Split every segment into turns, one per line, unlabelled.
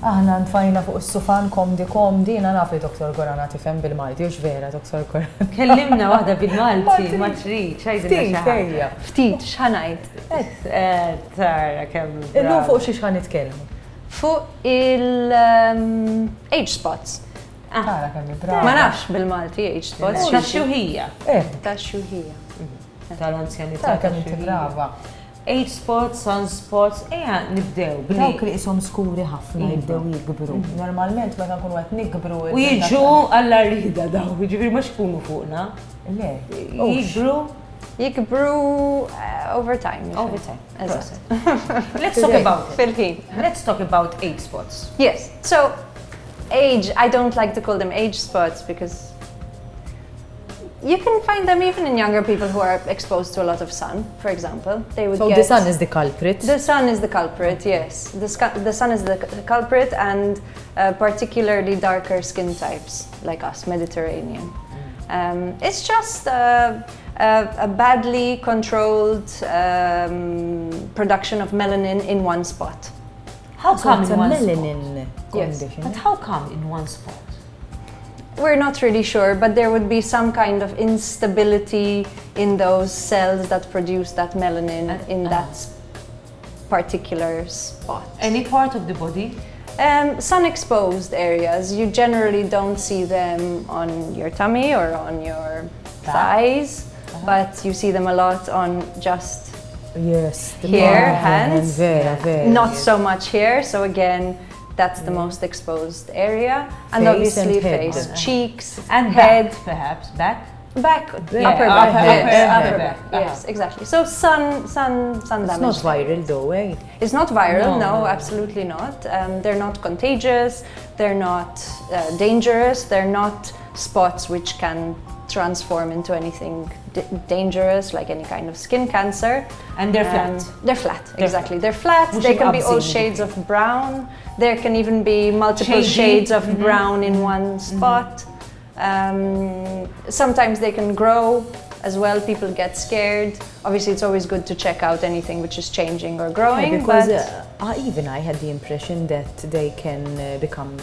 Aħna ntfajna fuq is-sufan komdi, jiena naf li Dr. Gorana tifhem bil-Malti, hux vera Dr. Gorana.
Kellimna waħda bil-Malti, ma tridx, għajdilna xi ħaġa.
Ftit, x'ħanajt?
Tara kemm.
Illum fuq xi x'ħan nitkellmu.
Fuq il-age spots.
Tara kemm brava.
Ma nafx bil-Malti age spots.
Tax-xuħija.
Tax-xuħija.
Tal-anzjanità.
Tara kemm inti brava.
Age spots, sunspots, nibdew.
Dawk li qishom skuri ħafna jibdew jikbru. Normalment meta nkunu qed nikbru.
U jiġu għall-rida daw, jiġifieri mhux ikunu fuqna.
Le.
Jikbru over time.
Over time.
Eżatt.
Let's talk about it.
Fil-ħin.
Let's talk about age spots.
Yes. So, age, I don't like to call them age spots because you can find them even in younger people who are exposed to a lot of sun, for example. They would
So
get,
the sun is the culprit?
The sun is the culprit, yes. The sun is the culprit, and particularly darker skin types like us, Mediterranean. It's just a badly controlled production of melanin in one spot.
How come in one
melanin
Yes.
condition?
But how come in one spot?
We're not really sure, but there would be some kind of instability in those cells that produce that melanin in that particular spot.
Any part of the body?
Sun-exposed areas, you generally don't see them on your tummy or on your thighs, but you see them a lot on just
Yes.
here, hands.
Vera.
Not so much here, so again, that's the most exposed area. And
Face
obviously
and head.
face, cheeks,
And
head,
back, perhaps, back?
back,
Yeah,
upper
upper
back,
back,
upper
back.
back. Yes, exactly. So sun
It's
damage.
not viral though, eh?
It's not viral,
No,
no,
no.
absolutely not. They're not contagious, they're not dangerous, they're not spots which can transform into anything dangerous, like any kind of skin cancer.
And they're flat.
They're flat, exactly. They're flat,
Which
they
is
can be all
obscene.
shades of brown. There can even be multiple
Shady.
shades of brown in one spot. Sometimes they can grow as well, people get scared. Obviously it's always good to check out anything which is changing or growing.
Because
but
even I had the impression that they can become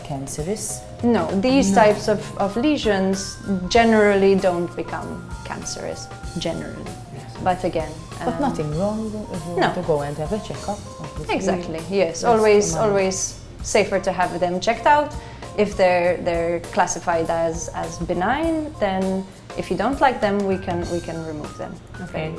cancerous.
no, these types of lesions generally don't become cancerous, generally. But again,
But nothing wrong if you
no.
want to go and have a checkup. obviously.
exactly, yes.
Yes,
Always safer to have them checked out. If they're classified as benign, then if you don't like them, we can remove them.
Okay.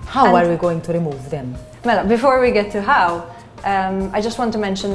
How
And-
are we going to remove them?
Well, before we get to how, I just want to mention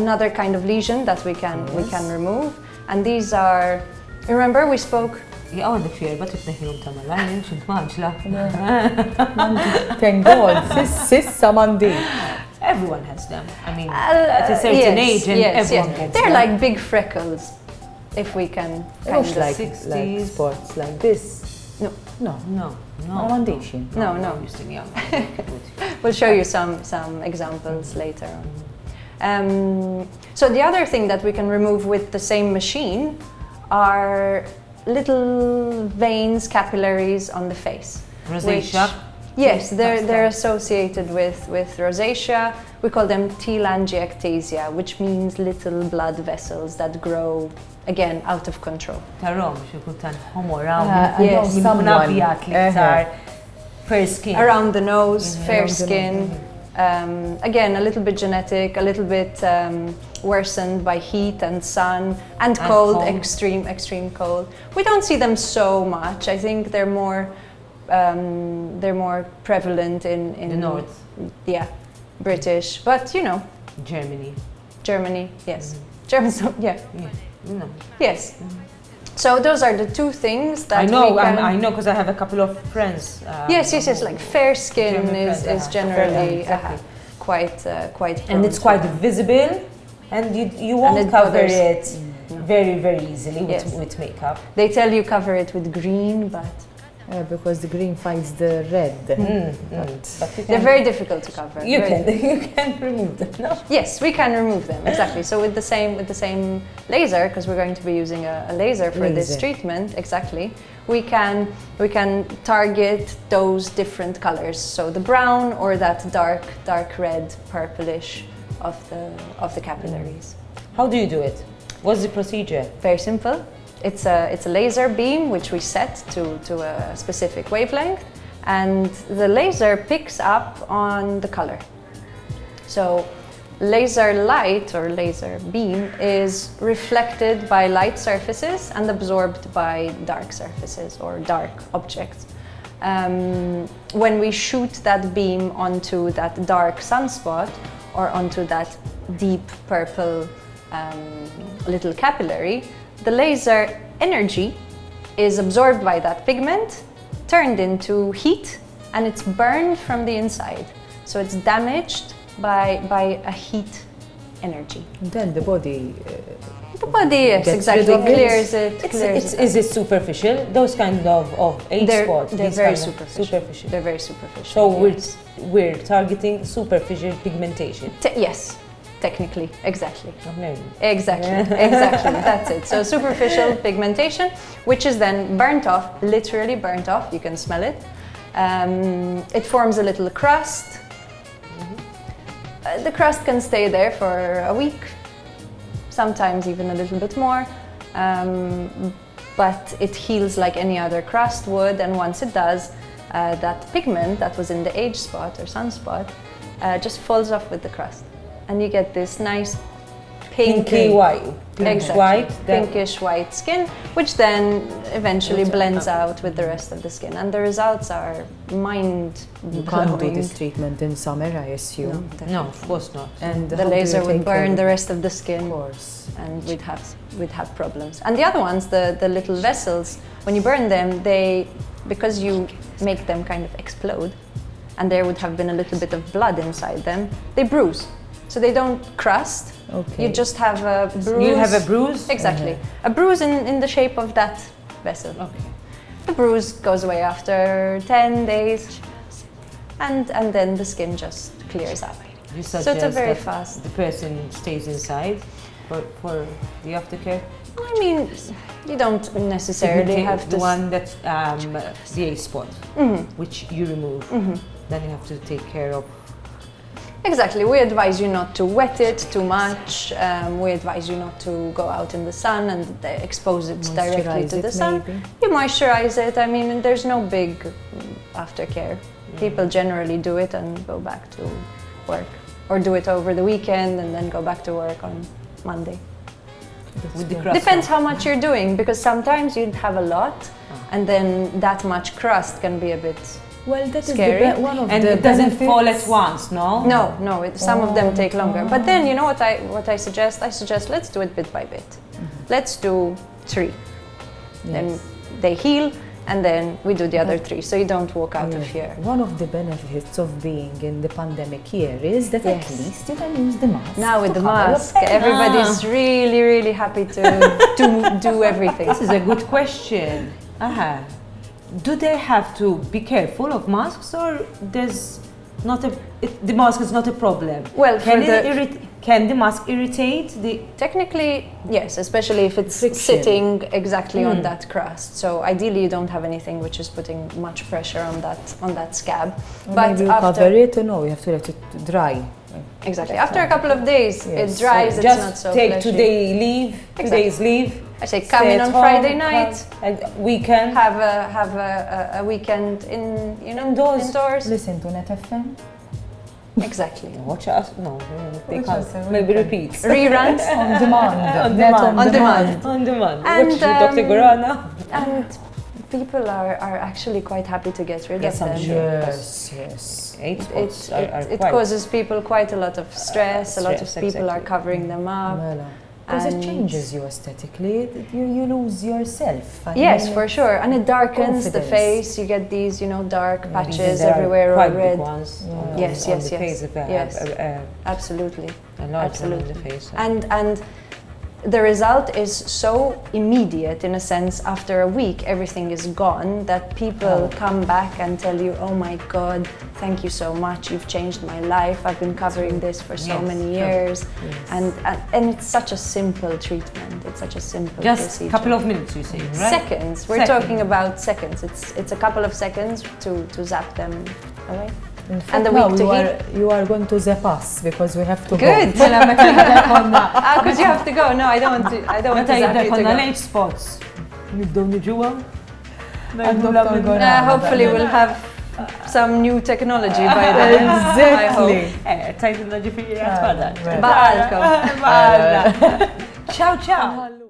another kind of lesion that we can remove, and these are. Remember we spoke.
Għawna fier, bat it-neħjum ta' malajn, xint maġla.
Thank God, sissa mandi.
Everyone has them. I mean, at a certain age, and everyone gets
They're
them.
like big freckles, if we can.
Looks
kind of-
like
60s.
spots like this.
No.
No.
No.
Ma mandiċi.
No.
I'm used to young.
We'll show you some examples later on. So the other thing that we can remove with the same machine are little veins, capillaries on the face.
Rosacea.
Yes, they're associated with rosacea. We call them telangiectasia, which means little blood vessels that grow, again, out of control.
Tarom, xie kultan homoraw.
yes,
Someone abjat li ktar. Fair skin.
Around the nose, fair
Around the
skin. Again, a little bit genetic, a little bit worsened by heat and sun and cold,
cold.
extreme cold. We don't see them so much. I think they're more prevalent in
The north.
Yeah, British, but you know, Germany, yes. Germans, yeah,
No.
yes. So those are the two things that
I know,
we can...
I know, because I have a couple of friends.
Yes, like fair skin
German
is
friends,
generally
exactly.
quite
And it's quite visible, and you won't
it
cover
bothers-
it very, very easily
Yes.
with makeup.
They tell you cover it with green, but
Because the green fights the red.
But they're very difficult to cover.
You can remove them, no?
Yes, we can remove them, exactly. So with the same laser, because we're going to be using a laser for this treatment, exactly, we can target those different colors. So the brown or that dark red, purplish of the capillaries.
How do you do it? What's the procedure?
Very simple. It's a laser beam which we set to a specific wavelength, and the laser picks up on the color. So laser light or laser beam is reflected by light surfaces and absorbed by dark surfaces or dark objects. When we shoot that beam onto that dark sunspot or onto that deep purple little capillary, the laser energy is absorbed by that pigment, turned into heat, and it's burned from the inside. So it's damaged by a heat energy.
And then the body...
yes, exactly, clears it.
Is it superficial? Those kind of age spots?
They're very superficial. They're very superficial.
So we're targeting superficial pigmentation?
Yes. Technically, exactly.
No.
Exactly, that's it. So superficial pigmentation, which is then burnt off, literally burnt off, you can smell it. It forms a little crust. The crust can stay there for a week, sometimes even a little bit more, but it heals like any other crust would, and once it does, that pigment that was in the age spot or sunspot just falls off with the crust. And you get this nice pinky white, pinkish white skin, which then eventually blends out with the rest of the skin. And the results are mind-blowing.
You can't do this treatment in summer, I assume.
No, of course not.
And
the laser would burn the rest of the skin,
of course,
and we'd have problems. And the other ones, the little vessels, when you burn them, because you make them kind of explode, and there would have been a little bit of blood inside them, they bruise. So they don't crust.
Okay.
You just have a bruise.
You have a bruise?
Exactly. A bruise in the shape of that vessel.
Okay.
The bruise goes away after 10 days, and then the skin just clears up. So it's a very fast.
The person stays inside for the aftercare?
I mean, you don't necessarily have to...
The one that's the age spot, which you remove. Then you have to take care of.
Exactly. We advise you not to wet it too much. We advise you not to go out in the sun and expose it directly to the sun. Maybe. You moisturize it. I mean, there's no big aftercare. People generally do it and go back to work, or do it over the weekend and then go back to work on Monday.
With the crust.
Depends how much you're doing, because sometimes you'd have a lot, and then that much crust can be a bit...
Well, that
scary.
is one of
and
the
it doesn't
benefits.
fall at once, no?
No. Some of them take longer. But then, you know what I suggest? I suggest let's do it bit by bit. Let's do 3.
Yes.
Then they heal, and then we do the other 3, so you don't walk out of here.
One of the benefits of being in the pandemic year is that at least you can use the mask.
Now with the mask, everybody's really, really happy to do everything.
This is a good question. Do they have to be careful of masks, or there's not the mask is not a problem?
Well,
can the mask irritate the...
Technically, yes, especially if it's sitting exactly on that crust. So ideally you don't have anything which is putting much pressure on that scab.
But maybe you cover it, or no, you have to let it dry.
Exactly. After a couple of days, it dries, it's not so
take
fleshy.
2 days leave.
I say come in on Friday night,
and weekend.
have a weekend indoors.
Listen to Net FM.
Exactly.
Watch us. No, they can't. Maybe repeat.
Reruns
on demand.
On demand.
And watch Dr. Gorana.
And people are actually quite happy to get rid of them.
Yes.
It causes people quite a lot of stress. A lot of people are covering them up.
Because it changes you aesthetically, you lose yourself.
Yes, for sure. And it darkens the face. You get these, dark patches everywhere, or red.
Ones
Yes.
Absolutely.
A large one on the face. And the result is so immediate, in a sense. After a week everything is gone, that people come back and tell you, oh my god, thank you so much, you've changed my life, I've been covering this for so many years. And it's such a simple treatment, it's such a simple procedure.
Just a couple of minutes, you say, right?
Seconds, we're talking about seconds. It's a couple of seconds to zap them away.
In fact,
And the
now
week to heal.
you are going to zap us because we have to
Good.
go.
Because you have to go. No, I don't want to. I don't want to zap you to
on the
go.
late spots. نبدأ نجوا.
Hopefully we'll have some new technology by then. I hope.
تايدنا ġifiri għatfadal.
Baqalkom.
Ciao, ciao.